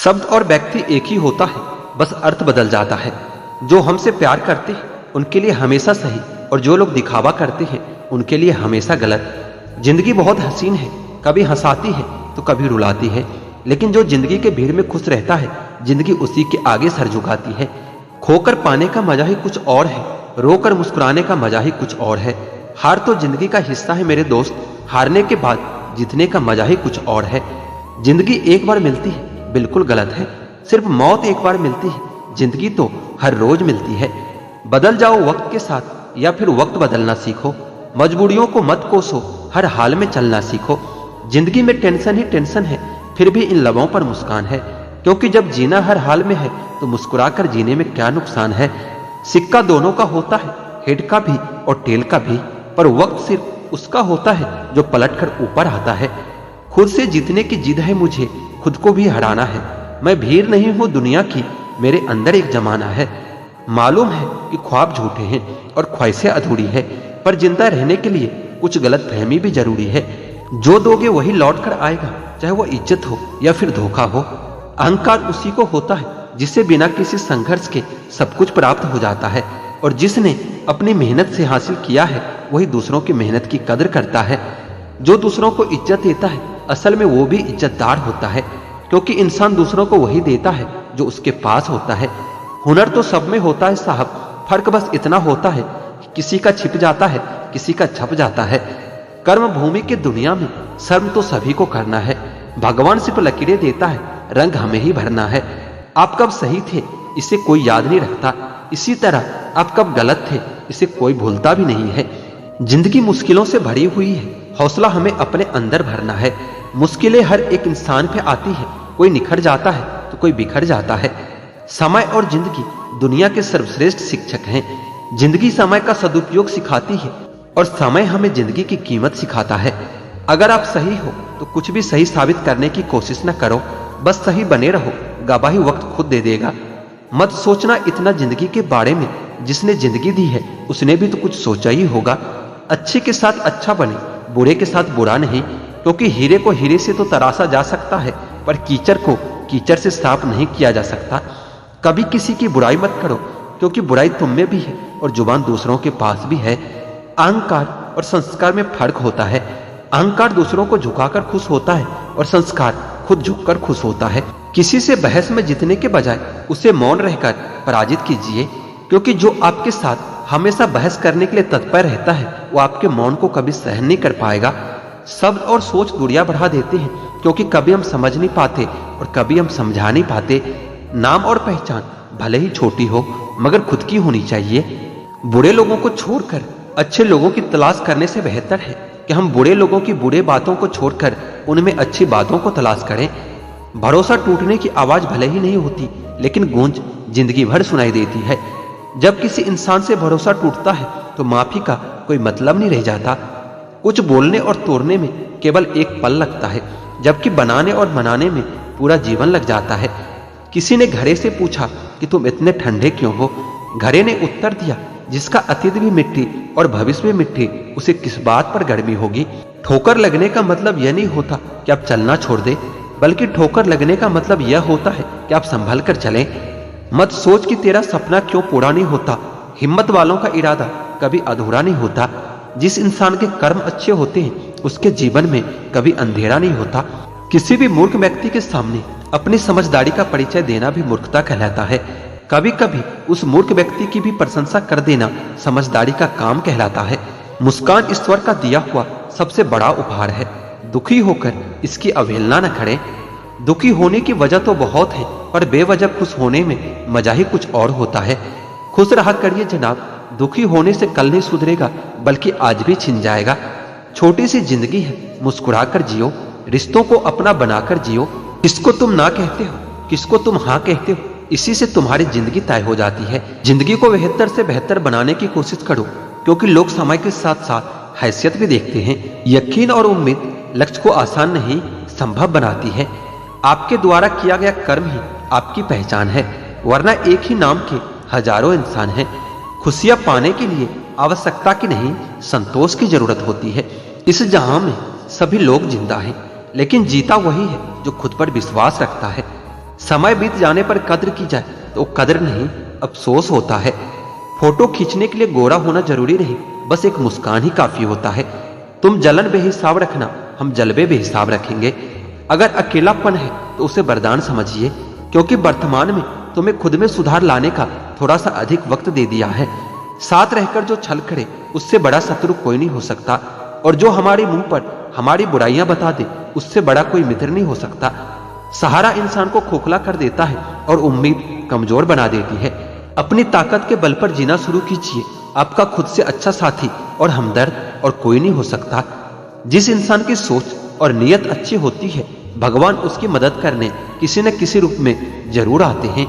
शब्द और व्यक्ति एक ही होता है, बस अर्थ बदल जाता है। जो हमसे प्यार करते हैं उनके लिए हमेशा सही, और जो लोग दिखावा करते हैं उनके लिए हमेशा गलत। जिंदगी बहुत हसीन है, कभी हंसाती है तो कभी रुलाती है, लेकिन जो जिंदगी के भीड़ में खुश रहता है जिंदगी उसी के आगे सर झुकाती है। खोकर पाने का मजा ही कुछ और है, रोकर मुस्कुराने का मजा ही कुछ और है। हार तो जिंदगी का हिस्सा है मेरे दोस्त, हारने के बाद जीतने का मजा ही कुछ और है। जिंदगी एक बार मिलती है बिल्कुल गलत है, सिर्फ मौत एक बार मिलती है, जिंदगी तो हर रोज मिलती है। बदल जाओ वक्त के साथ या फिर वक्त बदलना सीखो, मजबूरियों को मत कोसो, हर हाल में चलना सीखो। जिंदगी में टेंशन ही टेंशन है, फिर भी इन लबों पर मुस्कान है, क्योंकि जब जीना हर हाल में है तो मुस्कुराकर जीने में क्या नुकसान है। सिक्का दोनों का होता है, हेड का भी और टेल का भी, पर वक्त सिर्फ उसका होता है जो पलटकर ऊपर आता है। खुद से जीतने की जिद है मुझे, खुद को भी हराना है। मैं भीड़ नहीं हूं दुनिया की, मेरे अंदर एक जमाना है। मालूम है कि ख्वाब झूठे हैं और ख्वाहिशें अधूरी है, पर जिंदा रहने के लिए कुछ गलत फहमी भी जरूरी है। जो दोगे वही लौट कर आएगा, चाहे वो इज्जत हो या फिर धोखा हो। अहंकार उसी को होता है जिससे बिना किसी संघर्ष के सब कुछ प्राप्त हो जाता है, और जिसने अपनी मेहनत से हासिल किया है वही दूसरों की मेहनत की कदर करता है। जो दूसरों को इज्जत देता है असल में वो भी इज्जतदार होता है, क्योंकि इंसान दूसरों को वही देता है जो उसके पास होता है। हुनर तो सब में होता है साहब, फर्क बस इतना होता है कि किसी का छिप जाता है, किसी का छप जाता है। कर्म भूमि की दुनिया में शर्म तो सभी को करना है, भगवान सिर्फ लकीरें देता है, रंग हमें ही भरना है। आप कब सही थे इसे कोई याद नहीं रखता, इसी तरह आप कब गलत थे इसे कोई भूलता भी नहीं है। जिंदगी मुश्किलों से भरी हुई है, हौसला हमें अपने अंदर भरना है। मुश्किलें हर एक इंसान पे आती है, कोई निखर जाता है तो कोई बिखर जाता है। समय और जिंदगी दुनिया के सर्वश्रेष्ठ शिक्षक हैं। जिंदगी समय का सदुपयोग सिखाती है और समय हमें जिंदगी की कीमत सिखाता है। अगर आप सही हो तो कुछ भी सही साबित करने की कोशिश न करो, बस सही बने रहो, गवाही वक्त खुद दे देगा। मत सोचना इतना जिंदगी के बारे में, जिसने जिंदगी दी है उसने भी तो कुछ सोचा ही होगा। अच्छे के साथ अच्छा बने, बुरे के साथ बुरा नहीं, क्योंकि हीरे को हीरे से तो तराशा जा सकता है, पर कीचड़ को कीचड़ से साफ नहीं किया जा सकता। कभी किसी की बुराई मत करो, क्योंकि बुराई तुम में भी है और जुबान दूसरों के पास भी है। अहंकार और संस्कार में फर्क होता है। अहंकार दूसरों को झुकाकर खुश होता है और संस्कार खुद झुककर खुश होता है। किसी से बहस में जीतने के बजाय उसे मौन रहकर पराजित कीजिए, क्योंकि जो आपके साथ हमेशा बहस करने के लिए तत्पर रहता है वो आपके मौन को कभी सहन नहीं कर पाएगा। शब्द और सोच दूरियां बढ़ा देते हैं, क्योंकि कभी हम समझ नहीं पाते और कभी हम समझा नहीं पाते। नाम और पहचान भले ही छोटी हो मगर खुद की होनी चाहिए। बुरे लोगों को छोड़कर अच्छे लोगों की तलाश करने से बेहतर है कि हम बुरे लोगों की बुरे बातों को छोड़कर उनमें अच्छी बातों को तलाश करें। भरोसा टूटने की आवाज भले ही नहीं होती, लेकिन गूंज जिंदगी भर सुनाई देती है। जब किसी इंसान से भरोसा टूटता है तो माफी का कोई मतलब नहीं रह जाता। कुछ बोलने और तोड़ने में केवल एक पल लगता है, जबकि बनाने और मनाने में पूरा जीवन लग जाता है। किसी ने घड़े से पूछा कि तुम इतने ठंडे क्यों हो? घड़े ने उत्तर दिया, जिसका अतीत भी मिट्टी और भविष्य भी मिट्टी, उसे किस बात पर गर्मी होगी? ठोकर लगने का मतलब यह नहीं होता कि आप चलना छोड़ दे, बल्कि ठोकर लगने का मतलब यह होता है कि आप संभल कर चलें। मत सोच कि तेरा सपना क्यों पूरा नहीं होता, हिम्मत वालों का इरादा कभी अधूरा नहीं होता। जिस इंसान के कर्म अच्छे होते हैं उसके जीवन में कभी अंधेरा नहीं होता। किसी भी मूर्ख व्यक्ति के सामने अपनी समझदारी का परिचय देना भी मूर्खता कहलाता है। कभी कभी उस मूर्ख व्यक्ति की भी प्रशंसा कर देना समझदारी का काम कहलाता है। मुस्कान ईश्वर का दिया हुआ सबसे बड़ा उपहार है, दुखी होकर इसकी अवहेलना न करें। दुखी होने की वजह तो बहुत है, पर बेवजह खुश होने में मजा ही कुछ और होता है। खुश रहा करिए जनाब, दुखी होने से कल नहीं सुधरेगा बल्कि आज भी छिन जाएगा। छोटी सी जिंदगी है, मुस्कुरा कर जियो, रिश्तों को अपना बनाकर जियो। किसको तुम ना कहते हो, किसको तुम हाँ कहते हो, इसी से तुम्हारी जिंदगी तय हो जाती है। जिंदगी को बेहतर से बेहतर बनाने की कोशिश करो, क्योंकि लोग समय के साथ साथ हैसियत भी देखते हैं। यकीन और उम्मीद लक्ष्य को आसान नहीं संभव बनाती है। आपके द्वारा किया गया कर्म ही आपकी पहचान है, वरना एक ही नाम के हजारों इंसान हैं। खुशियां पाने के लिए आवश्यकता की नहीं, संतोष की जरूरत होती है। इस जहां में सभी लोग जिंदा हैं, लेकिन जीता वही है जो खुद पर विश्वास रखता है। समय बीत जाने पर कद्र की जाए तो कद्र नहीं, अफसोस होता है। फोटो खींचने के लिए गोरा होना जरूरी नहीं, बस एक मुस्कान ही काफी होता है। तुम जलन बेहिसाब रखना, हम जलवे बेहिसाब रखेंगे। अगर अकेलापन है तो उसे वरदान समझिए, क्योंकि वर्तमान में तुम्हें खुद में सुधार लाने का थोड़ा सा अधिक वक्त दे दिया है। साथ रहकर जो छल करे उससे बड़ा शत्रु कोई नहीं हो सकता, और जो हमारे मुंह पर हमारी बुराइयां बता दे उससे बड़ा कोई मित्र नहीं हो सकता। सहारा इंसान को खोखला कर देता है और उम्मीद कमजोर बना देती है। अपनी ताकत के बल पर जीना शुरू कीजिए। आपका खुद से अच्छा साथी और हमदर्द और कोई नहीं हो सकता। जिस इंसान की सोच और नीयत अच्छी होती है, भगवान उसकी मदद करने किसी न किसी रूप में जरूर आते हैं।